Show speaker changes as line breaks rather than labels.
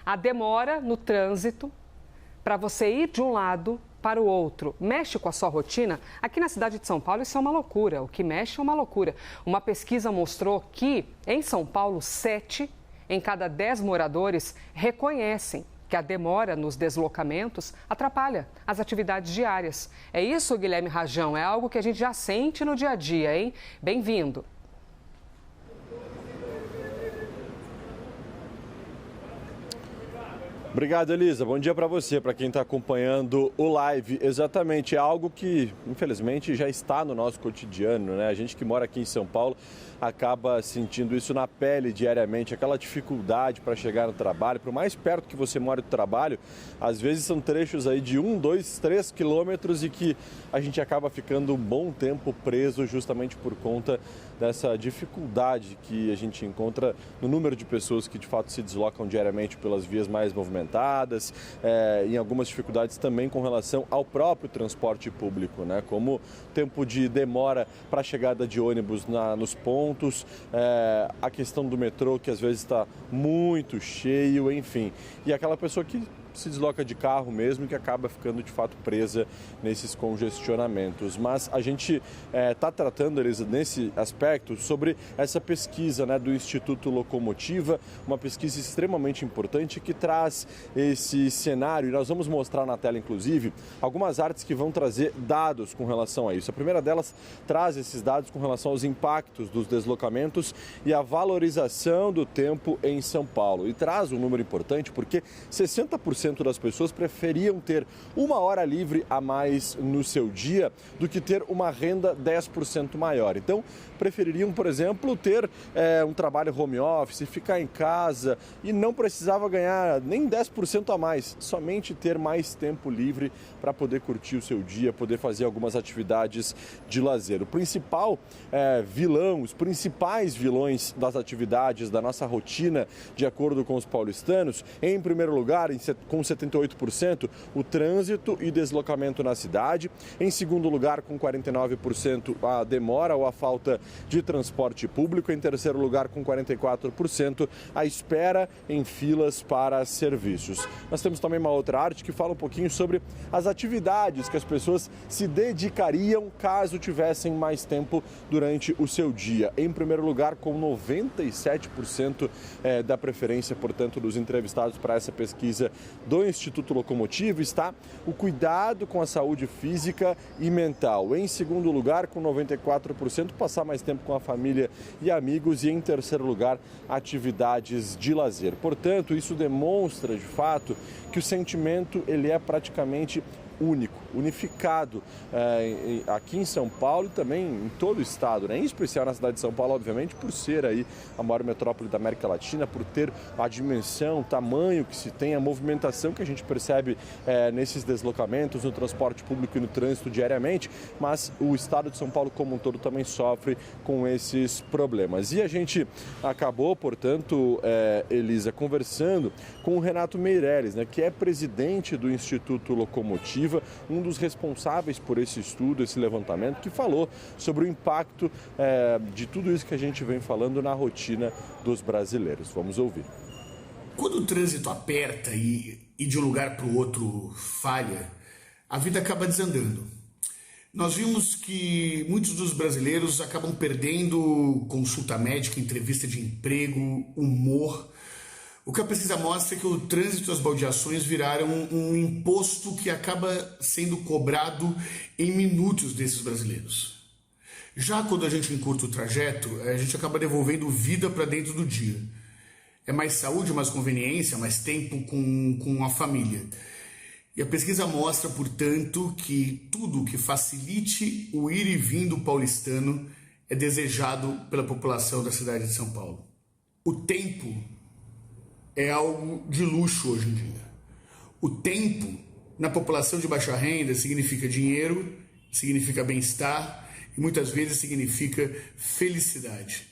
A demora no trânsito para você ir de um lado para o outro mexe com a sua rotina? Aqui na cidade de São Paulo isso é uma loucura. O que mexe é uma loucura. Uma pesquisa mostrou que em São Paulo 7 em cada 10 moradores reconhecem que a demora nos deslocamentos atrapalha as atividades diárias. É isso, Guilherme Rajão? É algo que a gente já sente no dia a dia, hein? Bem-vindo.
Obrigado, Elisa. Bom dia para você, para quem está acompanhando o live. Exatamente, é algo que, infelizmente, já está no nosso cotidiano, né? A gente que mora aqui em São Paulo acaba sentindo isso na pele diariamente, aquela dificuldade para chegar no trabalho. Por mais perto que você mora do trabalho, às vezes são trechos aí de 1, 2, 3 quilômetros e que a gente acaba ficando um bom tempo preso justamente por conta dessa dificuldade que a gente encontra no número de pessoas que de fato se deslocam diariamente pelas vias mais movimentadas, em algumas dificuldades também com relação ao próprio transporte público, né? Como tempo de demora para a chegada de ônibus nos pontos, a questão do metrô que às vezes está muito cheio, enfim. E aquela pessoa que se desloca de carro mesmo e que acaba ficando de fato presa nesses congestionamentos. Mas a gente está tratando, Elisa, nesse aspecto sobre essa pesquisa, né, do Instituto Locomotiva, uma pesquisa extremamente importante que traz esse cenário, e nós vamos mostrar na tela, inclusive, algumas artes que vão trazer dados com relação a isso. A primeira delas traz esses dados com relação aos impactos dos deslocamentos e a valorização do tempo em São Paulo. E traz um número importante porque 60% das pessoas preferiam ter 1 hora livre a mais no seu dia do que ter uma renda 10% maior. Então, prefeririam, por exemplo, ter um trabalho home office, ficar em casa e não precisava ganhar nem 10% a mais, somente ter mais tempo livre para poder curtir o seu dia, poder fazer algumas atividades de lazer. O principal vilão, os principais vilões das atividades da nossa rotina, de acordo com os paulistanos, em primeiro lugar, com 78%, o trânsito e deslocamento na cidade. Em segundo lugar, com 49%, a demora ou a falta de transporte público. Em terceiro lugar, com 44%, a espera em filas para serviços. Nós temos também uma outra arte que fala um pouquinho sobre as atividades que as pessoas se dedicariam caso tivessem mais tempo durante o seu dia. Em primeiro lugar, com 97% da preferência, portanto, dos entrevistados para essa pesquisa do Instituto Locomotivo, está o cuidado com a saúde física e mental. Em segundo lugar, com 94%, passar mais tempo com a família e amigos. E em terceiro lugar, atividades de lazer. Portanto, isso demonstra de fato que o sentimento ele é praticamente único, unificado aqui em São Paulo e também em todo o estado, né? Em especial na cidade de São Paulo, obviamente, por ser aí a maior metrópole da América Latina, por ter a dimensão, o tamanho que se tem, a movimentação que a gente percebe nesses deslocamentos, no transporte público e no trânsito diariamente, mas o estado de São Paulo como um todo também sofre com esses problemas. E a gente acabou, portanto, Elisa, conversando com o Renato Meirelles, né, que é presidente do Instituto Locomotiva, um dos responsáveis por esse estudo, esse levantamento, que falou sobre o impacto de tudo isso que a gente vem falando na rotina dos brasileiros. Vamos ouvir.
Quando o trânsito aperta e de um lugar para o outro falha, a vida acaba desandando. Nós vimos que muitos dos brasileiros acabam perdendo consulta médica, entrevista de emprego, humor. O que a pesquisa mostra é que o trânsito e as baldeações viraram um imposto que acaba sendo cobrado em minutos desses brasileiros. Já quando a gente encurta o trajeto, a gente acaba devolvendo vida para dentro do dia. É mais saúde, mais conveniência, mais tempo com a família. E a pesquisa mostra, portanto, que tudo que facilite o ir e vir do paulistano é desejado pela população da cidade de São Paulo. O tempo é algo de luxo hoje em dia. O tempo, na população de baixa renda, significa dinheiro, significa bem-estar e muitas vezes significa felicidade.